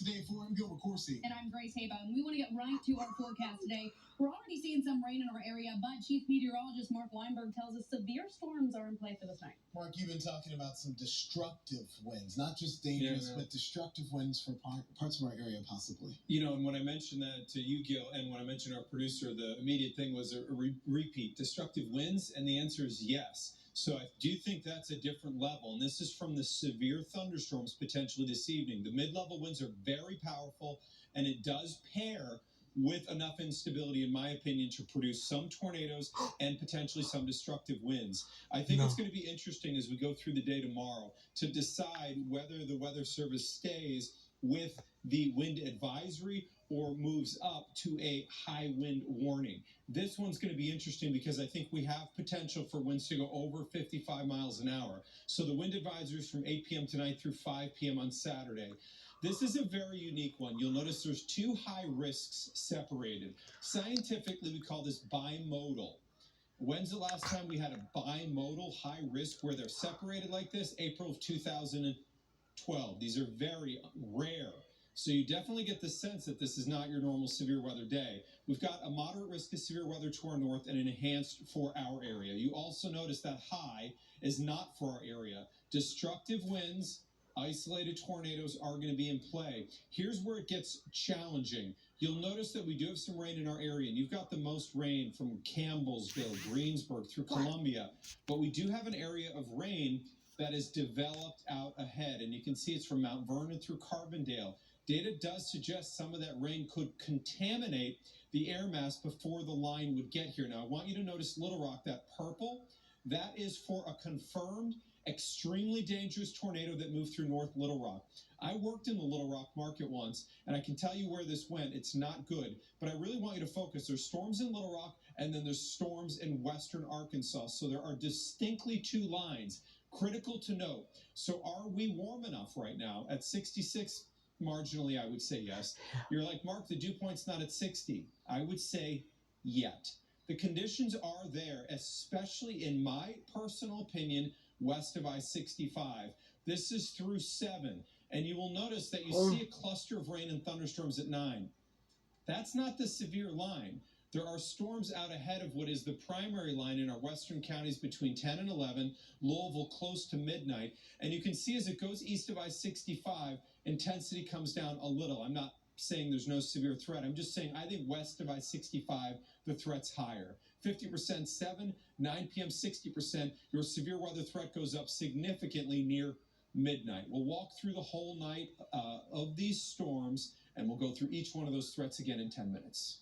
today for I'm Gilbert Corsi. And I'm Grace Haba, and we want to get right to our forecast today. We're already seeing some rain in our area, but Chief Meteorologist Mark Weinberg tells us severe storms are in play for this night. Mark, you've been talking about some destructive winds, not just dangerous, but destructive winds for parts of our area, possibly. You know, and when I mentioned that to you, Gil, and when I mentioned our producer, the immediate thing was a repeat, destructive winds, and the answer is yes. So I do think that's a different level, and this is from the severe thunderstorms potentially this evening. The mid-level winds are very powerful, and it does pair with enough instability, in my opinion, to produce some tornadoes and potentially some destructive winds. I think it's going to be interesting as we go through the day tomorrow to decide whether the Weather Service stays with the wind advisory or moves up to a high wind warning. This one's going to be interesting because I think we have potential for winds to go over 55 miles an hour. So the wind advisory is from 8 p.m. tonight through 5 p.m. on Saturday. This is a very unique one. You'll notice there's two high risks separated. Scientifically, we call this bimodal. When's the last time we had a bimodal high risk where they're separated like this? April of 2012. These are very rare. So you definitely get the sense that this is not your normal severe weather day. We've got a moderate risk of severe weather to our north and an enhanced for our area. You also notice that high is not for our area. Destructive winds, isolated tornadoes are going to be in play. Here's where it gets challenging. You'll notice that we do have some rain in our area, and you've got the most rain from Campbellsville, Greensburg, through Columbia. But we do have an area of rain that is developed out ahead, and you can see it's from Mount Vernon through Carbondale. Data does suggest some of that rain could contaminate the air mass before the line would get here. Now, I want you to notice Little Rock, that purple, that is for a confirmed extremely dangerous tornado that moved through North Little Rock. I worked in the Little Rock market once, and I can tell you where this went. It's not good, but I really want you to focus. There's storms in Little Rock, and then there's storms in western Arkansas. So there are distinctly two lines. Critical to note. So are we warm enough right now at 66? Marginally, I would say yes. You're like, Mark, the dew point's not at 60. I would say yet. The conditions are there, especially in my personal opinion, west of I-65. This is through 7. And you will notice that you see a cluster of rain and thunderstorms at 9. That's not the severe line. There are storms out ahead of what is the primary line in our western counties between 10 and 11, Louisville close to midnight. And you can see as it goes east of I-65, intensity comes down a little. I'm not saying there's no severe threat. I'm just saying I think west of I-65, the threat's higher. 50% 7, 9 p.m. 60%. Your severe weather threat goes up significantly near midnight. We'll walk through the whole night of these storms, and we'll go through each one of those threats again in 10 minutes.